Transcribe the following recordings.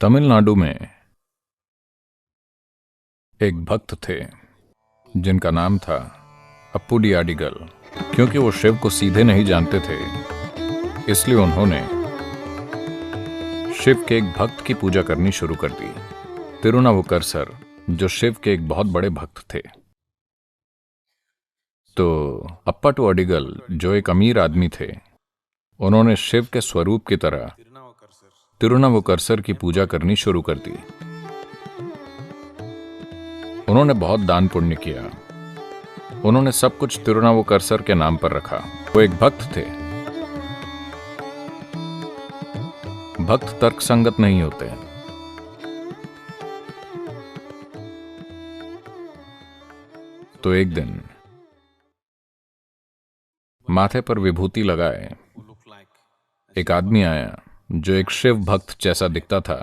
तमिलनाडु में एक भक्त थे जिनका नाम था अप्पुडी अडिगल। क्योंकि वो शिव को सीधे नहीं जानते थे, इसलिए उन्होंने शिव के एक भक्त की पूजा करनी शुरू कर दी, तिरुनावुकरसर, जो शिव के एक बहुत बड़े भक्त थे। तो अप्पाटू अडिगल, जो एक अमीर आदमी थे, उन्होंने शिव के स्वरूप की तरह तिरुनावुकरसर की पूजा करनी शुरू कर दी। उन्होंने बहुत दान पुण्य किया। उन्होंने सब कुछ तिरुनावुकरसर के नाम पर रखा। वो एक भक्त थे। भक्त तर्कसंगत नहीं होते। तो एक दिन माथे पर विभूति लगाए एक आदमी आया जो एक शिव भक्त जैसा दिखता था।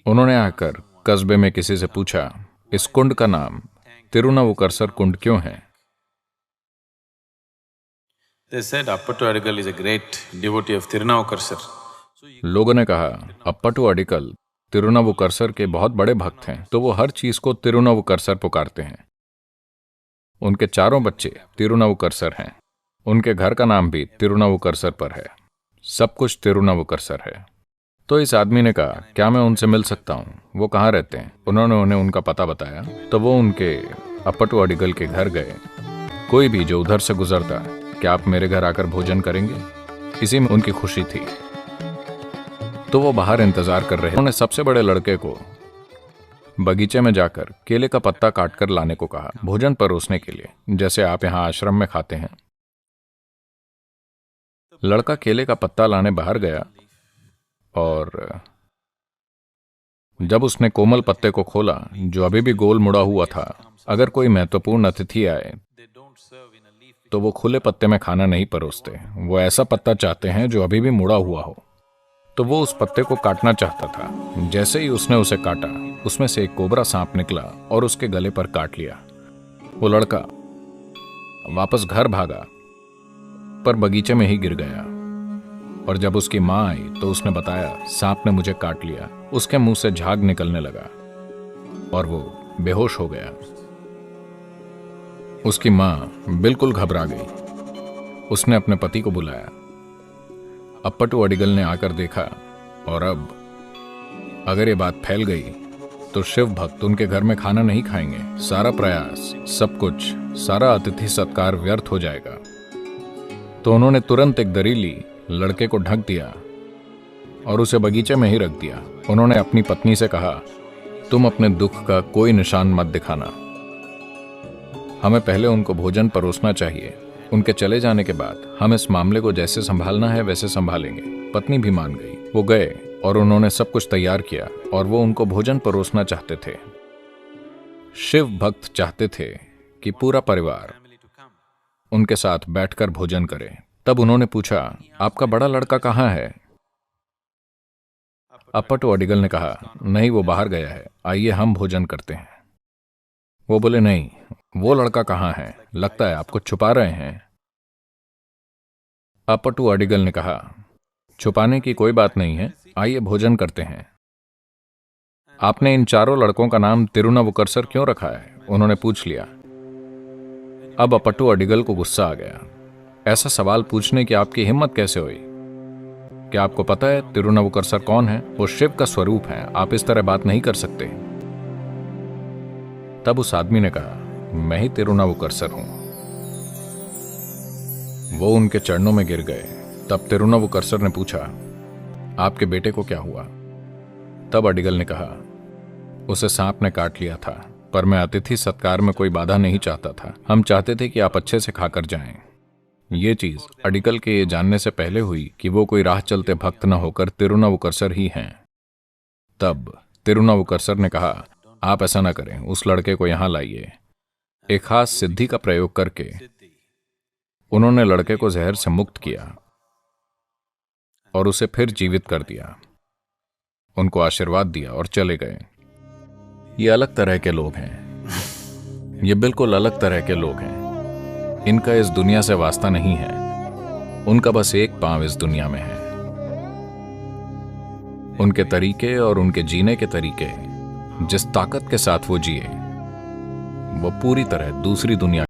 उन्होंने आकर कस्बे में किसी से पूछा, इस कुंड का नाम तिरुनावुकरसर कुंड क्यों है? They said Appattu Adigal is a great devotee of Tirunavukarsar. लोगों ने कहा, अप्पाटू अडिगल तिरुनावुकरसर के बहुत बड़े भक्त हैं, तो वो हर चीज को तिरुनावुकरसर पुकारते हैं। उनके चारों बच्चे तिरुनावुकरसर हैं। उनके घर का नाम भी तिरुनावुकरसर पर है। सब कुछ तिरुनावुकरसर है। तो इस आदमी ने कहा, क्या मैं उनसे मिल सकता हूँ? वो कहाँ रहते हैं? उन्होंने उन्हें उनका पता बताया। तो वो उनके अप्पाटू अडिगल के घर गए। कोई भी जो उधर से गुजरता, क्या आप मेरे घर आकर भोजन करेंगे? इसी में उनकी खुशी थी। तो वो बाहर इंतजार कर रहे। उन्होंने सबसे बड़े लड़के को बगीचे में जाकर केले का पत्ता काटकर लाने को कहा, भोजन परोसने के लिए, जैसे आप यहाँ आश्रम में खाते हैं। लड़का केले का पत्ता लाने बाहर गया और जब उसने कोमल पत्ते को खोला, जो अभी भी गोल मुड़ा हुआ था, अगर कोई महत्वपूर्ण अतिथि आए तो वो खुले पत्ते में खाना नहीं परोसते। वो ऐसा पत्ता चाहते हैं जो अभी भी मुड़ा हुआ हो। तो वो उस पत्ते को काटना चाहता था। जैसे ही उसने उसे काटा, उसमें से एक कोबरा सांप निकला और उसके गले पर काट लिया। वो लड़का वापस घर भागा, पर बगीचे में ही गिर गया। और जब उसकी मां आई तो उसने बताया, सांप ने मुझे काट लिया। उसके मुंह से झाग निकलने लगा और वो बेहोश हो गया। उसकी मां बिल्कुल घबरा गई। उसने अपने पति को बुलाया। अप्पाटू अडिगल ने आकर देखा, और अब अगर ये बात फैल गई तो शिव भक्त उनके घर में खाना नहीं खाएंगे। सारा प्रयास, सब कुछ, सारा अतिथि सत्कार व्यर्थ हो जाएगा। तो उन्होंने तुरंत एक दरी ली, लड़के को ढक दिया और उसे बगीचे में ही रख दिया। उन्होंने अपनी पत्नी से कहा, तुम अपने दुख का कोई निशान मत दिखाना। हमें पहले उनको भोजन परोसना चाहिए। उनके चले जाने के बाद हम इस मामले को जैसे संभालना है वैसे संभालेंगे। पत्नी भी मान गई। वो गए और उन्होंने सब कुछ तैयार किया और वो उनको भोजन परोसना चाहते थे। शिव भक्त चाहते थे कि पूरा परिवार उनके साथ बैठकर भोजन करे। तब उन्होंने पूछा, आपका बड़ा लड़का कहाँ है? अप्पाटू अडिगल ने कहा, नहीं, वो बाहर गया है, आइए हम भोजन करते हैं। वो बोले, नहीं, वो लड़का कहाँ है? लगता है आप कुछ छुपा रहे हैं। अप्पाटू अडिगल ने कहा, छुपाने की कोई बात नहीं है, आइए भोजन करते हैं। आपने इन चारों लड़कों का नाम तिरुनावुकरसर क्यों रखा है? उन्होंने पूछ लिया। अब अप्पाटू अडिगल को गुस्सा आ गया। ऐसा सवाल पूछने की आपकी हिम्मत कैसे हुई? क्या आपको पता है तिरुनावुकरसर कौन है? वो शिव का स्वरूप है। आप इस तरह बात नहीं कर सकते। तब उस आदमी ने कहा, मैं ही तिरुनावुकरसर हूं। वो उनके चरणों में गिर गए। तब तिरुनावुकरसर ने पूछा, आपके बेटे को क्या हुआ? तब अडिगल ने कहा, उसे सांप ने काट लिया था, पर मैं अतिथि सत्कार में कोई बाधा नहीं चाहता था। हम चाहते थे कि आप अच्छे से खाकर जाएं। ये चीज अडिगल के ये जानने से पहले हुई कि वो कोई राह चलते भक्त न होकर तिरुनावुकरसर ही हैं। तब तिरुनावुकरसर ने कहा, आप ऐसा न करें, उस लड़के को यहां लाइए। एक खास सिद्धि का प्रयोग करके उन्होंने लड़के को जहर से मुक्त किया और उसे फिर जीवित कर दिया। उनको आशीर्वाद दिया और चले गए। ये अलग तरह के लोग हैं। ये बिल्कुल अलग तरह के लोग हैं। इनका इस दुनिया से वास्ता नहीं है। उनका बस एक पांव इस दुनिया में है। उनके तरीके और उनके जीने के तरीके, जिस ताकत के साथ वो जिए, वो पूरी तरह दूसरी दुनिया